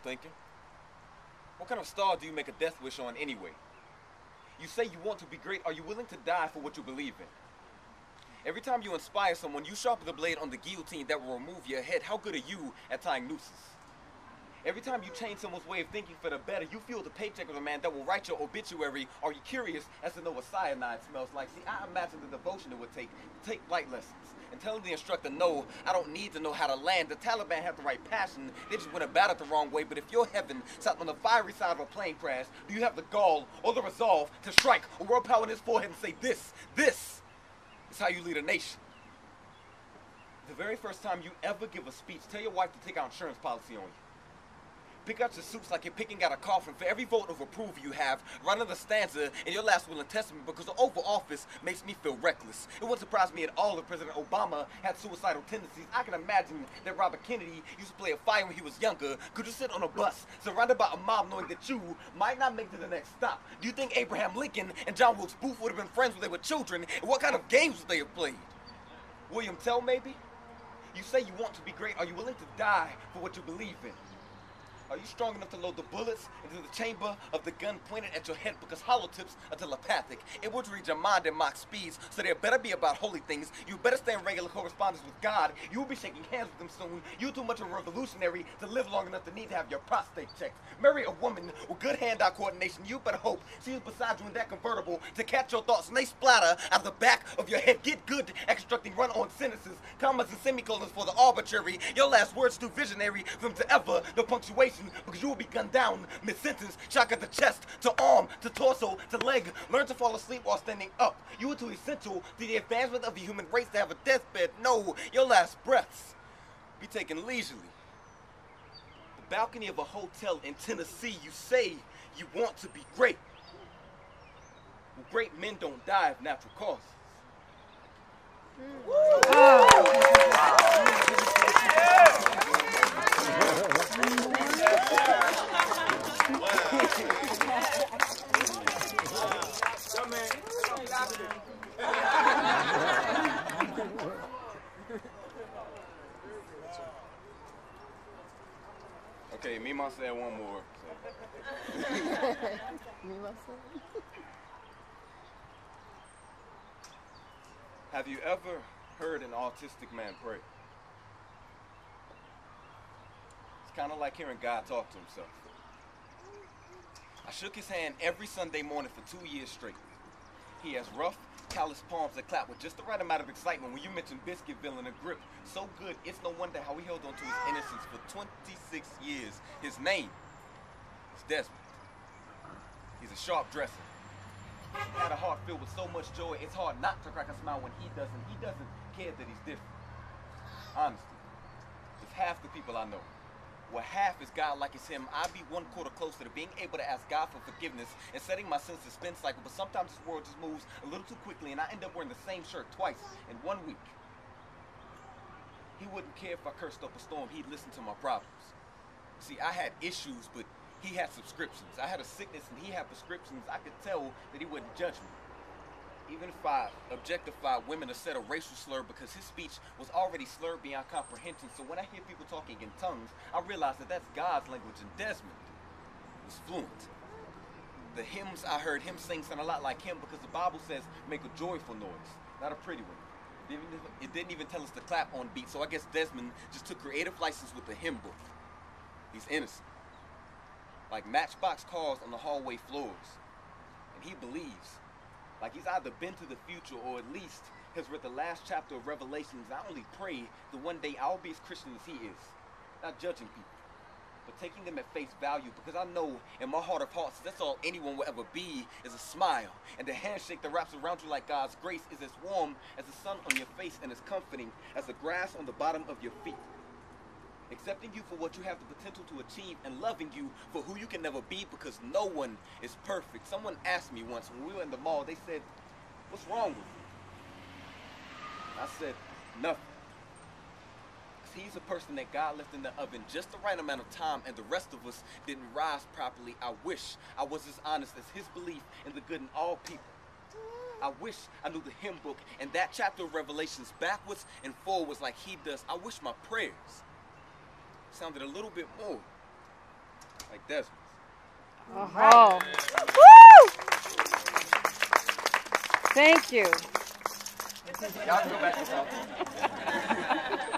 thinking. What kind of star do you make a death wish on anyway? You say you want to be great. Are you willing to die for what you believe in? Every time you inspire someone, you sharpen the blade on the guillotine that will remove your head. How good are you at tying nooses? Every time you change someone's way of thinking for the better, you feel the paycheck of the man that will write your obituary. Are you curious as to know what cyanide smells like? See, I imagine the devotion it would take to take flight lessons and telling the instructor, no, I don't need to know how to land. The Taliban have the right passion. They just went about it the wrong way. But if your heaven sat on the fiery side of a plane crash, do you have the gall or the resolve to strike a world power in his forehead and say, this is how you lead a nation? The very first time you ever give a speech, tell your wife to take out insurance policy on you. Pick out your suits like you're picking out a coffin. For every vote of approval you have, write another stanza in your last will and testament, because the Oval Office makes me feel reckless. It wouldn't surprise me at all if President Obama had suicidal tendencies. I can imagine that Robert Kennedy used to play a fight when he was younger. Could you sit on a bus surrounded by a mob knowing that you might not make it to the next stop? Do you think Abraham Lincoln and John Wilkes Booth would have been friends when they were children? And what kind of games would they have played? William Tell, maybe? You say you want to be great. Are you willing to die for what you believe in? Are you strong enough to load the bullets into the chamber of the gun pointed at your head? Because hollow tips are telepathic. It would read your mind at Mach speeds, so they better be about holy things. You better stay in regular correspondence with God. You will be shaking hands with him soon. You're too much of a revolutionary to live long enough to need to have your prostate checked. Marry a woman with good hand-eye coordination. You better hope she is beside you in that convertible to catch your thoughts and they splatter out of the back of your head. Get good at constructing run-on sentences, commas and semicolons for the arbitrary. Your last words too visionary for them to ever no punctuation, because you will be gunned down mid-sentence, shock at the chest, to arm, to torso, to leg. Learn to fall asleep while standing up. You are too essential to the advancement of the human race to have a deathbed. No, your last breaths be taken leisurely. The balcony of a hotel in Tennessee. You say you want to be great. Well, great men don't die of natural causes. Okay, Mima said one more. So. Mima said. Have you ever heard an autistic man pray? It's kind of like hearing God talk to himself. I shook his hand every Sunday morning for 2 years straight. He has rough, calloused palms that clap with just the right amount of excitement when you mention Biscuitville and a grip so good, it's no wonder how he held on to his innocence for 26 years. His name is Desmond. He's a sharp dresser. He had a heart filled with so much joy, it's hard not to crack a smile when he doesn't. He doesn't care that he's different. Honestly, it's half the people I know. Well, half is God like it's him. I'd be 1/4 closer to being able to ask God for forgiveness and setting my sense of spin cycle. But sometimes this world just moves a little too quickly and I end up wearing the same shirt twice in 1 week. He wouldn't care if I cursed up a storm. He'd listen to my problems. See, I had issues, but he had subscriptions. I had a sickness and he had prescriptions. I could tell that he wouldn't judge me. Even if I objectified women or said a racial slur, because his speech was already slurred beyond comprehension. So when I hear people talking in tongues, I realize that that's God's language, and Desmond was fluent. The hymns I heard him sing sound a lot like him, because the Bible says make a joyful noise, not a pretty one. It didn't even tell us to clap on beat, so I guess Desmond just took creative license with the hymn book. He's innocent. Like matchbox cars on the hallway floors. And he believes. Like he's either been to the future or at least has read the last chapter of Revelations. I only pray that one day I'll be as Christian as he is. Not judging people, but taking them at face value, because I know in my heart of hearts that's all anyone will ever be is a smile. And the handshake that wraps around you like God's grace is as warm as the sun on your face and as comforting as the grass on the bottom of your feet. Accepting you for what you have the potential to achieve and loving you for who you can never be, because no one is perfect. Someone asked me once when we were in the mall, they said, "What's wrong with you?" I said, "Nothing." Because he's a person that God left in the oven just the right amount of time and the rest of us didn't rise properly. I wish I was as honest as his belief in the good in all people. I wish I knew the hymn book and that chapter of Revelations backwards and forwards like he does. I wish my prayers sounded a little bit more Desmond. Oh. Woo! Thank you. Y'all can go back to talking.